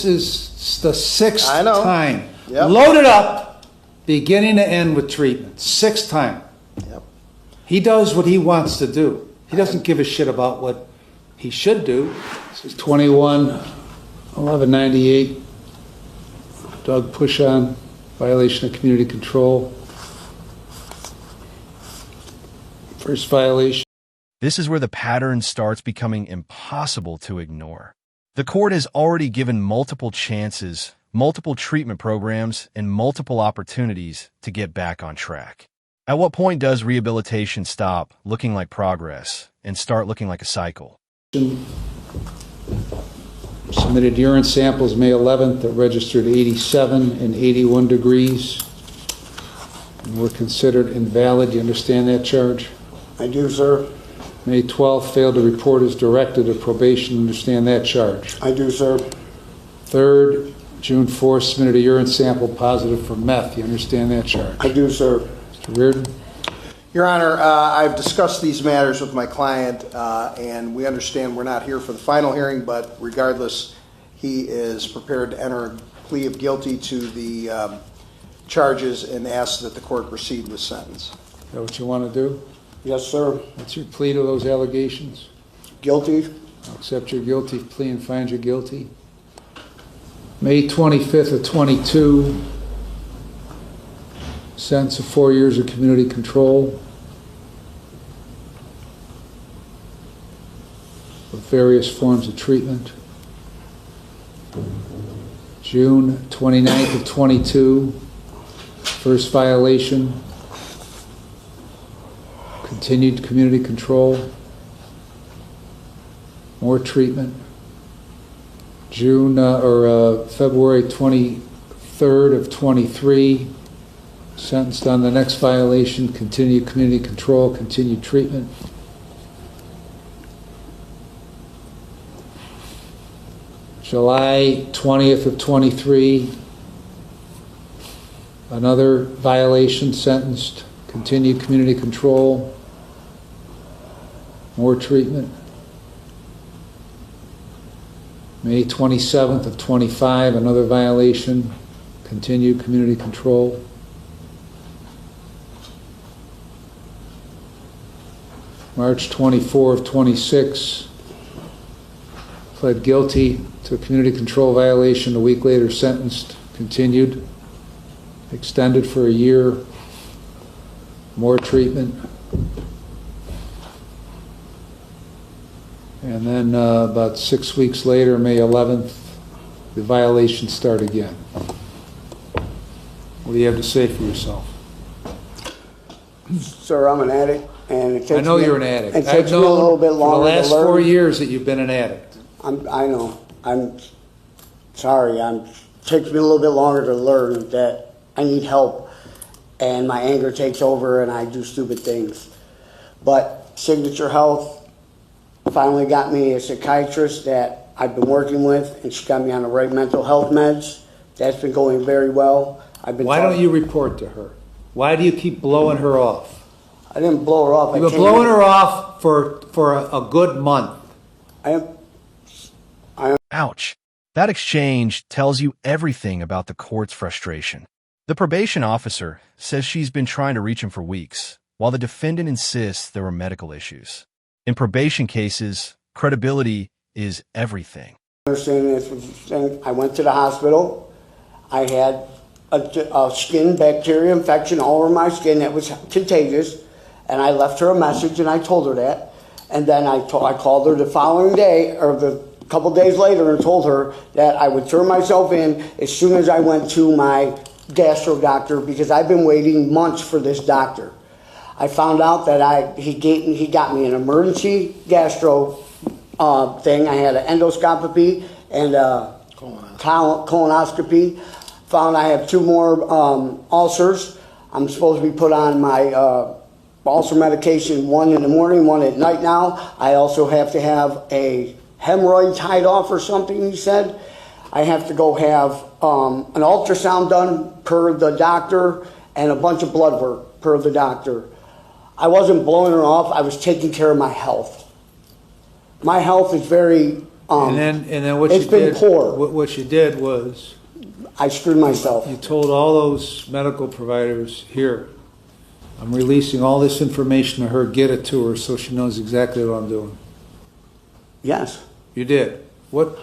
This is the sixth I know. time. Yep. Loaded up, beginning to end with treatment. Sixth time. Yep. He does what he wants to do. He doesn't give a shit about what he should do. This is 21-1198. Doug Pushon, violation of community control. First violation. This is where the pattern starts becoming impossible to ignore. The court has already given multiple chances, multiple treatment programs, and multiple opportunities to get back on track. At what point does rehabilitation stop looking like progress and start looking like a cycle? Submitted urine samples May 11th that registered 87 and 81 degrees and were considered invalid. You understand that charge? I do, sir. May 12th, failed to report as directed at probation. Understand that charge? I do, sir. 3rd, June 4th, submitted a urine sample positive for meth. You understand that charge? I do, sir. Mr. Reardon? Your Honor, I've discussed these matters with my client, and we understand we're not here for the final hearing, but regardless, he is prepared to enter a plea of guilty to the charges and ask that the court proceed with sentence. Is that what you want to do? Yes, sir. What's your plea to those allegations? Guilty. I'll accept your guilty plea and find you guilty. May 25th of 22, sentence of 4 years of community control with various forms of treatment. June 29th of 22, first violation, continued community control, more treatment. February 23rd of 23, sentenced on the next violation, continued community control, continued treatment. July 20th of 23, another violation, sentenced, continued community control, more treatment. May 27th of 25, another violation, continued community control. March 24 of 26, pled guilty to a community control violation, a week later sentenced, continued, extended for a year, more treatment. And then about 6 weeks later, May 11th, the violations start again. What do you have to say for yourself? Sir, I'm an addict, and it takes I know me, you're an addict. It takes me a little bit longer for the last to learn. 4 years that you've been an addict. I know. I'm sorry. It takes me a little bit longer to learn that I need help, and my anger takes over, and I do stupid things. But Signature Health finally got me a psychiatrist that I've been working with, and she got me on the right mental health meds. That's been going very well. Why don't you report to her? Why do you keep blowing her off? I didn't blow her off. You've been blowing her off for a good month. Ouch. That exchange tells you everything about the court's frustration. The probation officer says she's been trying to reach him for weeks, while the defendant insists there were medical issues. In probation cases, credibility is everything. I went to the hospital. I had a skin bacteria infection all over my skin that was contagious, and I left her a message and I told her that. And then I called her the following day, or the couple days later, and told her that I would turn myself in as soon as I went to my gastro doctor, because I've been waiting months for this doctor. I found out that he got me an emergency gastro thing. I had an endoscopy and a colonoscopy. Found I have 2 more ulcers. I'm supposed to be put on my ulcer medication, 1 in the morning, 1 at night now. I also have to have a hemorrhoid tied off or something, he said. I have to go have an ultrasound done per the doctor and a bunch of blood work per the doctor. I wasn't blowing her off. I was taking care of my health. My health is very And then what you It's been did, poor. what you did was, I screwed myself. you told all those medical providers, here, I'm releasing all this information to her, get it to her so she knows exactly what I'm doing. Yes. You did. What,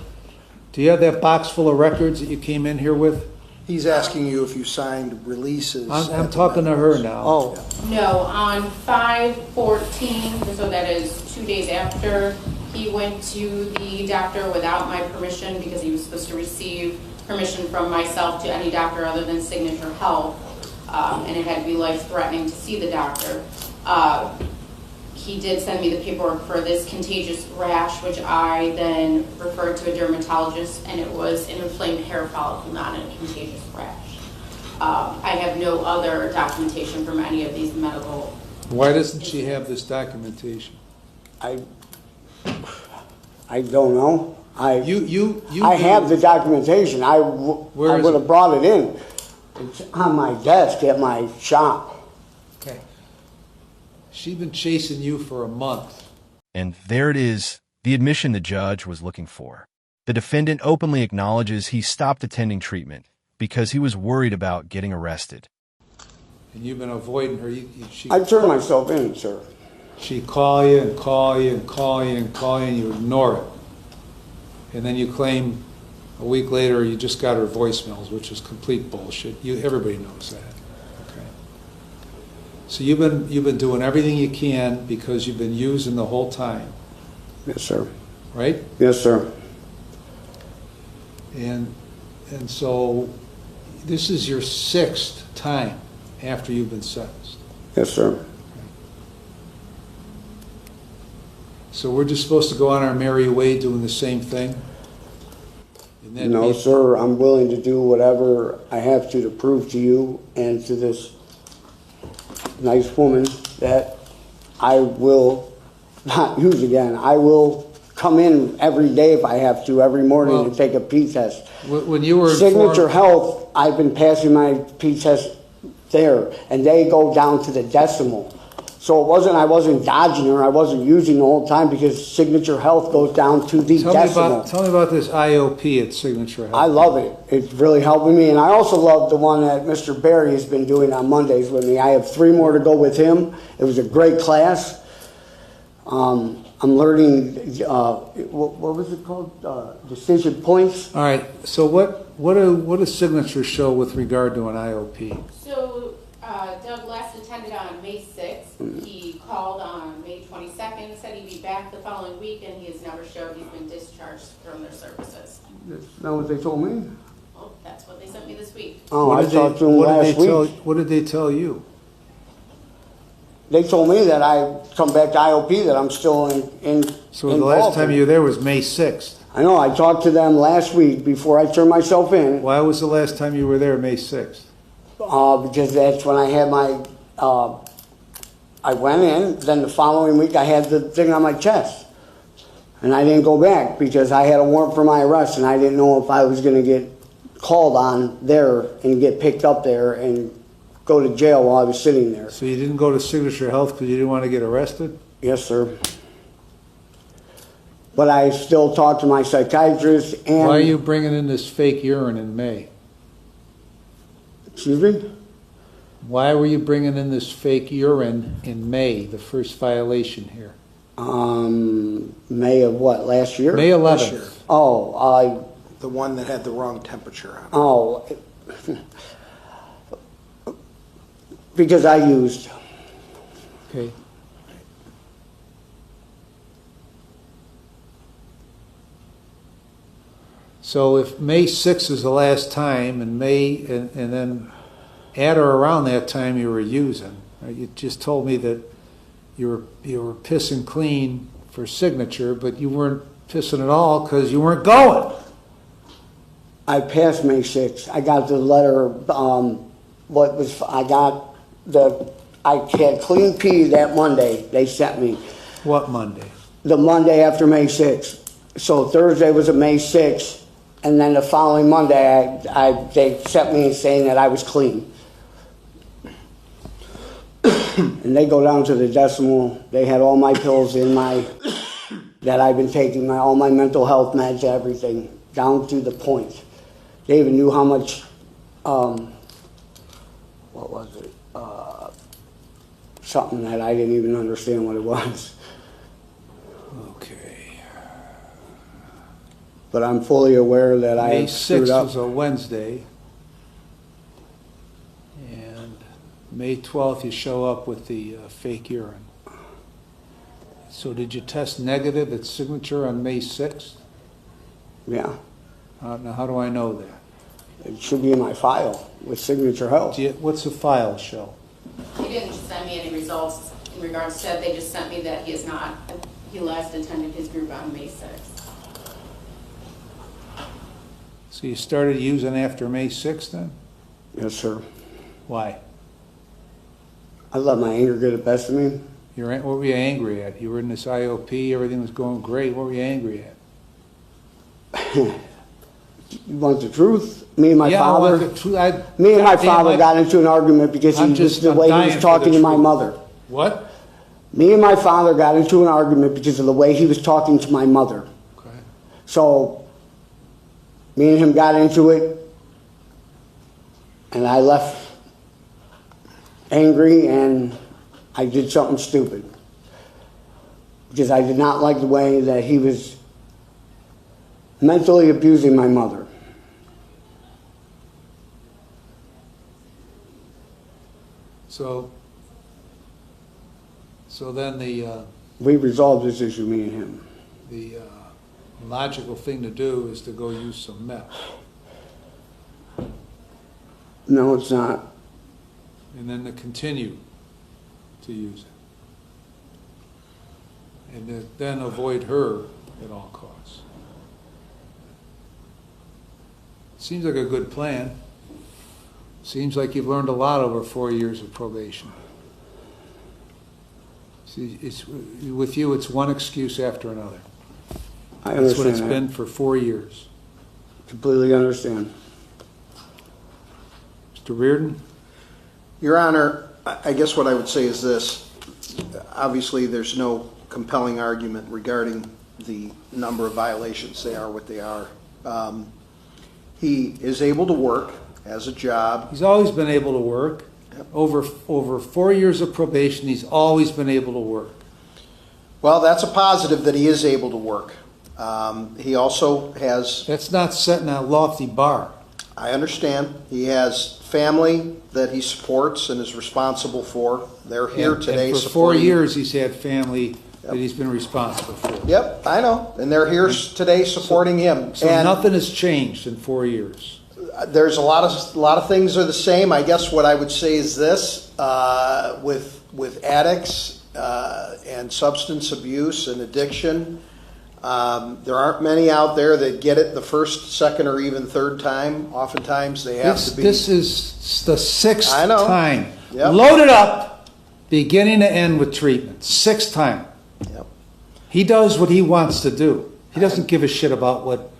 do you have that box full of records that you came in here with? He's asking you if you signed releases. I'm talking to her now. Oh, No, on 5/14, so that is 2 days after, he went to the doctor without my permission because he was supposed to receive permission from myself to any doctor other than Signature Health, and it had to be life-threatening to see the doctor. He did send me the paperwork for this contagious rash, which I then referred to a dermatologist, and it was an inflamed hair follicle, not a contagious rash. I have no other documentation from any of these medical. Why doesn't she have this documentation? I don't know. I You have the documentation. I would is have it? brought it in. It's on my desk at my shop. Okay. She's been chasing you for a month. And there it is, the admission the judge was looking for. The defendant openly acknowledges he stopped attending treatment because he was worried about getting arrested. And you've been avoiding her. I turned myself in, sir. She'd call you and call you and call you and call you, and you ignore it. And then you claim a week later you just got her voicemails, which is complete bullshit. Everybody knows that. Okay. So you've been doing everything you can because you've been using the whole time, Yes, sir. right? Yes, sir. And so this is your 6th time after you've been sentenced. Yes, sir. So we're just supposed to go on our merry way doing the same thing? And then No, sir. I'm willing to do whatever I have to prove to you and to this nice woman that I will not use again. I will come in every day if I have to, every morning, Well, and take a pee test. When you were Signature informed, Health, I've been passing my pee test there, and they go down to the decimal. So I wasn't dodging her, I wasn't using the whole time because Signature Health goes down to the decimal. tell me about this IOP at Signature Health. I love it. It's really helping me. And I also love the one that Mr. Barry has been doing on Mondays with me. I have 3 more to go with him. It was a great class. I'm learning, what was it called? Decision points. All right. So what does Signature show with regard to an IOP? So Doug last attended on May 6th. He called on May 22nd, said he'd be back the following week, and he has never showed he's been discharged from their services. That's not what they told me. Well, that's what they sent me this week. Oh, I talked to him last week. What did they tell you? They told me that I come back to IOP, that I'm still in So the last time you were there was May 6th. I know, I talked to them last week before I turned myself in, Why was the last time you were there May 6th? because that's when I had my, I went in, then the following week I had the thing on my chest. And I didn't go back because I had a warrant for my arrest and I didn't know if I was going to get called on there and get picked up there and go to jail while I was sitting there. So you didn't go to Signature Health because you didn't want to get arrested? Yes, sir. But I still talk to my psychiatrist and... Why are you bringing in this fake urine in May? Excuse me? Why were you bringing in this fake urine in May, the first violation here? May of what, last year? May This year. 11th. Oh, The one that had the wrong temperature on it. oh. Because I used. Okay. So if May 6th is the last time, and then at or around that time you were using, you just told me that you were pissing clean for Signature, but you weren't pissing at all because you weren't going. I passed May 6th. I got the letter, I had clean pee that Monday they sent me. What Monday? The Monday after May 6th. So Thursday was a May 6th, and then the following Monday they sent me saying that I was clean. And they go down to the decimal. They had all my pills in my that I've been taking all my mental health meds, everything, down to the point. They even knew how much, what was it? Something that I didn't even understand what it was. Okay. But I'm fully aware that I May screwed 6th up. was a Wednesday. And May 12th, you show up with the fake urine. So did you test negative at signature on May 6th? Yeah, Now, how do I know that? it should be in my file with Signature Health. What's the file show? He didn't send me any results in regards to that. They just sent me that he last attended his group on May 6th. So you started using after May 6th then? Yes, sir. Why? I let my anger get the best of me. What were you angry at? You were in this IOP, everything was going great. What were you angry at? You want the truth? Me and my Yeah, I father. want the truth. Me and my Goddamn, father got into an argument because I'm the way he dying was for talking the to my truth. mother. What? Me and my father got into an argument because of the way he was talking to my mother. Okay. So, me and him got into it, and I left angry, and I did something stupid. Because I did not like the way that he was mentally abusing my mother. So then We resolved this issue, me and him. the logical thing to do is to go use some meth. No, it's not. And then to continue to use it. And to then avoid her at all costs. Seems like a good plan. Seems like you've learned a lot over 4 years of probation. See, with you, it's one excuse after another. I That's what understand it's that. been for 4 years. Completely understand. Mr. Reardon? Your Honor, I guess what I would say is this. Obviously, there's no compelling argument regarding the number of violations. They are what they are. He is able to work, has a job. He's always been able to work. Yep. Over 4 years of probation, he's always been able to work. Well, that's a positive that he is able to work. He also has, That's not setting a lofty bar. I understand, he has family that he supports and is responsible for. They're here today And for 4 supporting. years, he's had family that he's been responsible for. Yep, I know, and they're here today supporting him. So And nothing has changed in 4 years. there's a lot of things are the same. I guess what I would say is this: with addicts and substance abuse and addiction, there aren't many out there that get it the first, second, or even third time. Oftentimes, they have to be. This is the 6th I know. time. Yep. Loaded up, beginning to end with treatment. 6th time. Yep. He does what he wants to do. He doesn't give a shit about what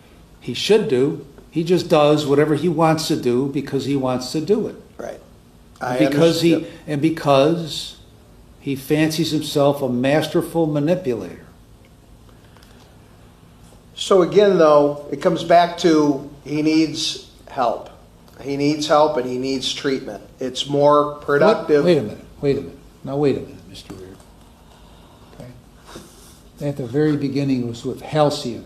he should do. He just does whatever he wants to do because he wants to do it. Right. Because he fancies himself a masterful manipulator. So again, though, it comes back to he needs help. He needs help and he needs treatment. It's more productive. Wait a minute. Now wait a minute, Mr. Reardon. Okay. At the very beginning, it was with Halcyon.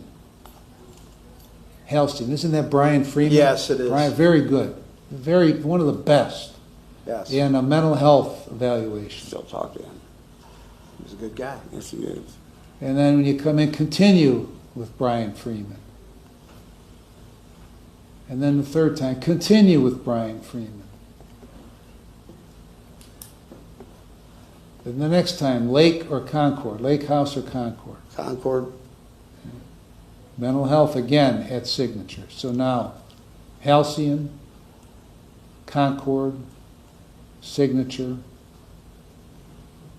Isn't that Brian Freeman? Yes, it is. Brian, very good. One of the best. Yes. In a mental health evaluation. Still talk to him. He's a good guy. Yes, he is. And then when you come in, continue with Brian Freeman. And then the third time, continue with Brian Freeman. Then the next time, Lake or Concord, Lake House or Concord. Concord. Mental health again at signature. So now, Halcyon, Concord, signature,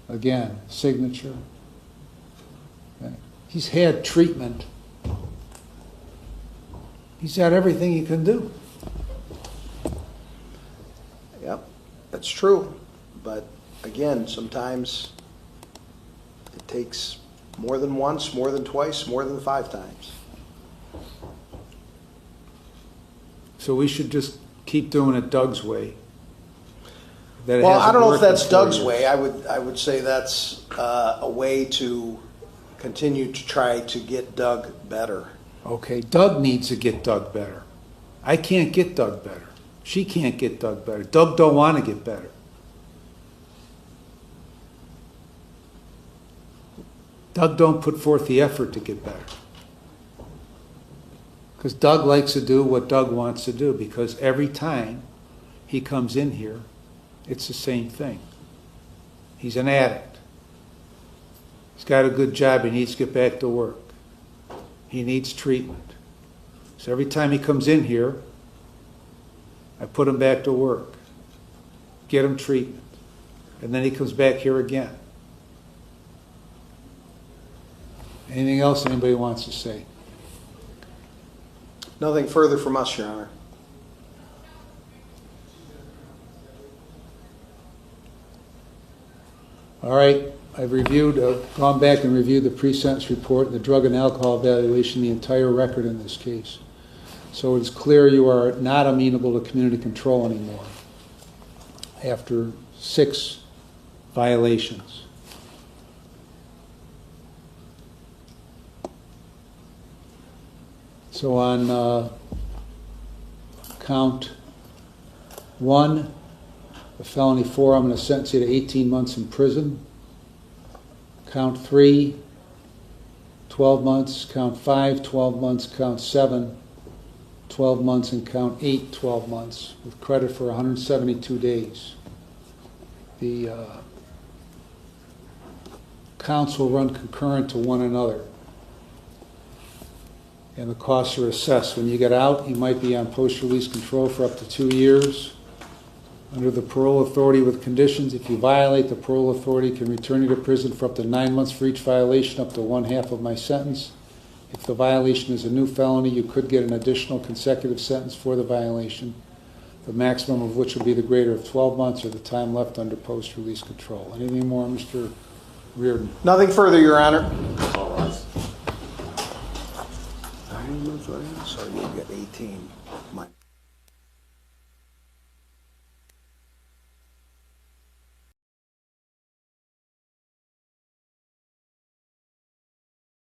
again, signature. Okay. He's had treatment. He's had everything he can do. Yep, that's true. But again, sometimes it takes More than once, more than twice, more than 5 times. So we should just keep doing it Doug's way. That it Well, I hasn't don't know if worked in that's 4 Doug's years. way. I would say that's a way to continue to try to get Doug better. Okay, Doug needs to get Doug better. I can't get Doug better. She can't get Doug better. Doug don't want to get better. Doug don't put forth the effort to get better. Because Doug likes to do what Doug wants to do, because every time he comes in here, it's the same thing. He's an addict. He's got a good job, he needs to get back to work. He needs treatment. So every time he comes in here, I put him back to work, get him treatment, and then he comes back here again. Anything else anybody wants to say? Nothing further from us, Your Honor. All right, I've gone back and reviewed the pre-sentence report and the drug and alcohol evaluation, the entire record in this case. So it's clear you are not amenable to community control anymore after 6 violations. So on count 1, the felony 4, I'm going to sentence you to 18 months in prison. Count 3, 12 months. Count 5, 12 months. Count 7, 12 months. And count 8, 12 months, with credit for 172 days. The counts will run concurrent to one another, and the costs are assessed. When you get out, you might be on post-release control for up to 2 years. Under the parole authority with conditions, if you violate, the parole authority can return you to prison for up to 9 months for each violation, up to 1/2 of my sentence. If the violation is a new felony, you could get an additional consecutive sentence for the violation, the maximum of which will be the greater of 12 months or the time left under post-release control. Anything more, Mr. Reardon? Nothing further, Your Honor. All rise. So you'll get 18 minus